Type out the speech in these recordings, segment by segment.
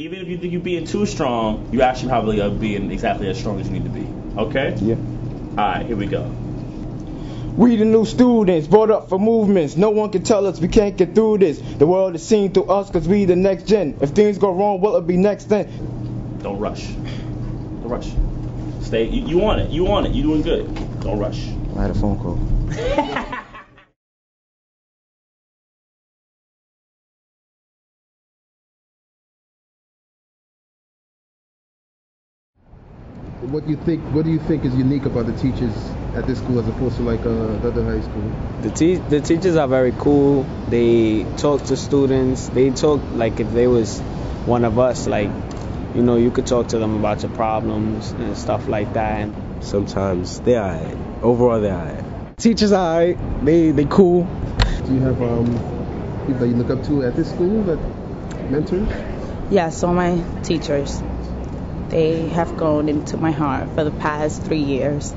Even if you think you're being too strong, you actually probably are being exactly as strong as you need to be. Okay? Yeah. Alright, here we go. We the new students, brought up for movements. No one can tell us we can't get through this. The world is seen through us cause we the next gen. If things go wrong, what'll be next then? Don't rush. Don't rush. Stay. You want it. You want it. You're doing good. Don't rush. I had a phone call. What do you think is unique about the teachers at this school as opposed to like the other high school? The teachers are very cool. They talk to students. They talk like if they was one of us. Like, you know, you could talk to them about your problems and stuff like that. And sometimes they're alright. Overall, they're alright. Teachers are alright. They cool. Do you have people that you look up to at this school, that mentors? Yes, all my teachers. They have grown into my heart for the past 3 years.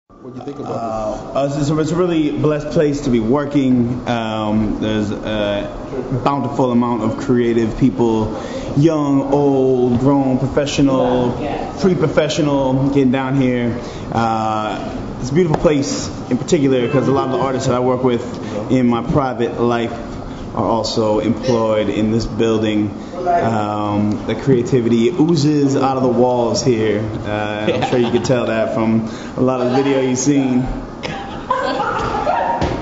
What do you think about this? It's a really blessed place to be working. There's a bountiful amount of creative people, young, old, grown, professional, pre-professional, getting down here. It's a beautiful place in particular because a lot of the artists that I work with in my private life are also employed in this building. The creativity oozes out of the walls here. I'm sure you can tell that from a lot of the video you've seen.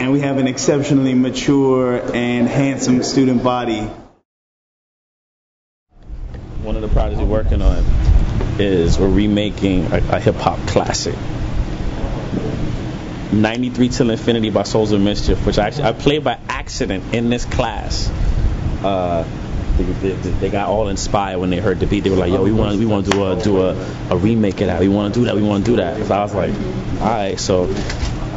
And we have an exceptionally mature and handsome student body. One of the projects we're working on is we're remaking a hip-hop classic. 93 Till Infinity by Souls of Mischief, which I played by accident in this class. They got all inspired when they heard the beat. They were like, "Yo, we want to do a remake of that. We want to do that." So I was like, "All right." So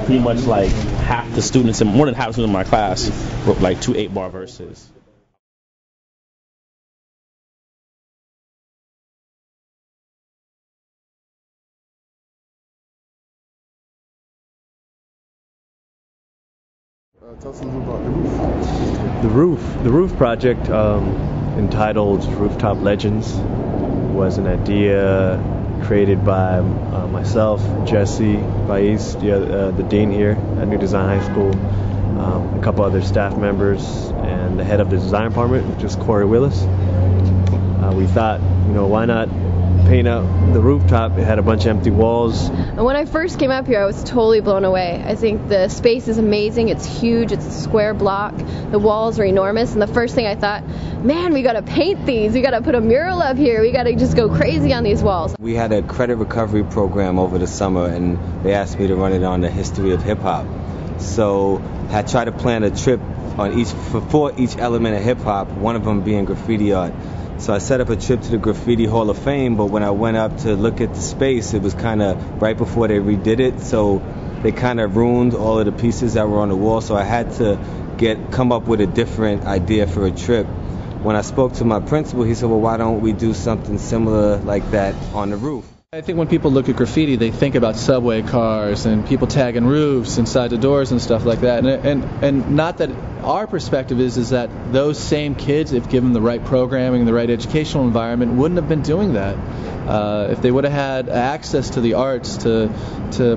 pretty much like half the students, and more than half the students in my class, wrote like 2 8-bar verses. Tell us a little about the roof. The roof project, entitled Rooftop Legends, was an idea created by myself, Jesse, Bais, the dean here at New Design High School, a couple other staff members, and the head of the design department, which is Corey Willis. We thought, why not paint up the rooftop? It had a bunch of empty walls. And when I first came up here, I was totally blown away. I think the space is amazing. It's huge. It's a square block. The walls are enormous. And the first thing I thought, man, we got to paint these. We got to put a mural up here. We got to just go crazy on these walls. We had a credit recovery program over the summer, and they asked me to run it on the history of hip-hop. So I tried to plan a trip on for each element of hip-hop, one of them being graffiti art. So I set up a trip to the Graffiti Hall of Fame, but when I went up to look at the space, it was kind of right before they redid it, so they kind of ruined all of the pieces that were on the wall, so I had to come up with a different idea for a trip. When I spoke to my principal, he said, well, why don't we do something similar like that on the roof? I think when people look at graffiti, they think about subway cars and people tagging roofs inside the doors and stuff like that. And not that our perspective is that those same kids, if given the right programming, the right educational environment, wouldn't have been doing that. If they would have had access to the arts, to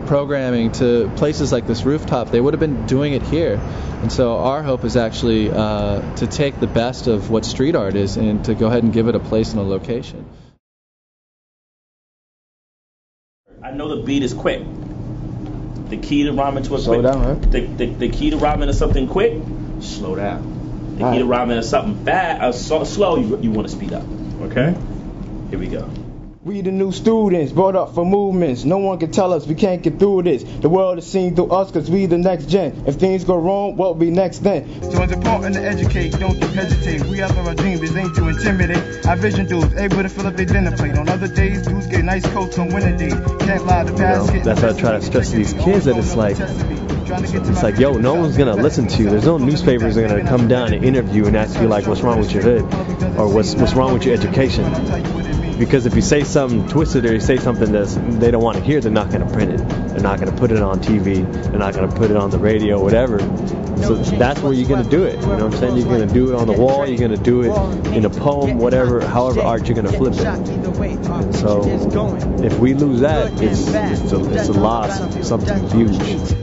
programming, to places like this rooftop, they would have been doing it here. And so our hope is actually to take the best of what street art is and to go ahead and give it a place and a location. I know the beat is quick. The key to rhyming to a slow quick. Down, right? The key to rhyming to something quick, slow down. The key to rhyming to something slow, you want to speed up. Okay? Here we go. We the new students, brought up for movements. No one can tell us we can't get through this. The world is seen through us cause we the next gen. If things go wrong, what'll be next then? So it's important to educate, don't hesitate. We after our dreams, ain't to intimidate. Our vision dudes, able to fill up their dinner plate. On other days, dudes get nice coats on winter days. Can't lie, the past that's how I try to stress to these kids that it's like, yo, no one's gonna listen to you. There's no newspapers that are gonna come down and interview and ask you like, what's wrong with your hood, or what's wrong with your education. Because if you say something twisted or you say something that they don't want to hear, they're not going to print it. They're not going to put it on TV. They're not going to put it on the radio, whatever. So that's where you're going to do it. You know what I'm saying? You're going to do it on the wall. You're going to do it in a poem, whatever, however art you're going to flip it. And so if we lose that, it's a loss of something huge.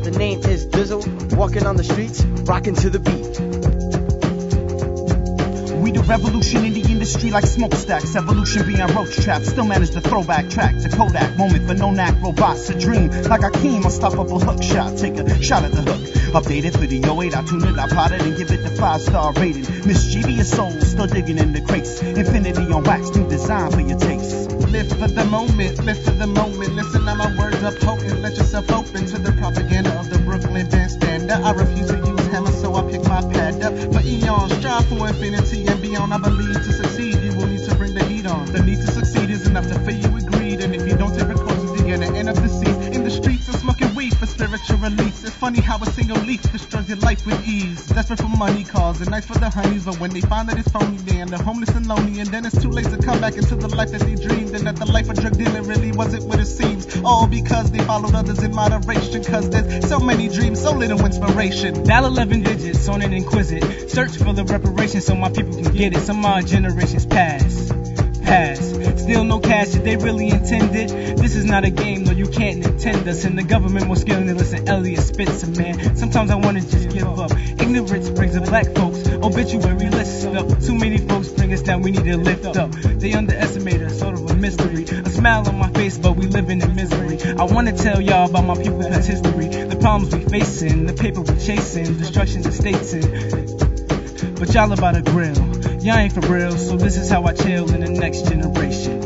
The name is Dizzle, walking on the streets, rocking to the beat. We the revolution in the industry like smokestacks. Evolution beyond roach traps. Still manage the throwback track to Kodak. Moment for no-knack robots. A dream like Akeem. Unstoppable hook shot. Take a shot at the hook. Updated video 8. I tune it, I pot it, and give it the 5-star rating. Mischievous souls still digging in the crates. Infinity on wax. New design for your taste. Live for the moment. Live for the moment. Listen to my words up potent. Let yourself open to the propaganda of the Brooklyn bandstander. I refuse to use hammer, so I pick my pad up. For eons, strive for infinity and beyond. I believe to succeed, you will need to bring the heat on. The need to succeed is enough to fill you with greed. And if you don't take precautions, you're gonna end up deceased. In the streets, I'm smoking weed for spiritual release. It's funny how a single leaf destroys your life with ease. Desperate for money, calls, and nice for the honeys. But when they find that it's phony, they end up homeless and lonely. And then it's too late to come back into the life that they dreamed. And that the life of drug dealing really wasn't what it seems. All because they followed others in moderation. Cause there's so many dreams, so little inspiration. Dial 11 digits on an inquisit. Search for the reparations so my people can get it. Some odd generations pass. Still no cash if they really intended. This is not a game, no, you can't intend us. And the government more skilled than listen Elliot Spitzer, man. Sometimes I wanna just give up. Ignorance brings the black folks. Obituary list up. Too many folks bring us down, we need to lift up. They underestimate us, sort of a mystery. A smile on my face, but we living in misery. I wanna tell y'all about my people's past history. The problems we facing, the paper we chasing, destruction the states in. But y'all about a grill. Y'all ain't for real, so this is how I chill in the next generation.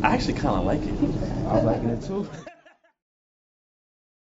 I actually kind of like it. I was liking it too.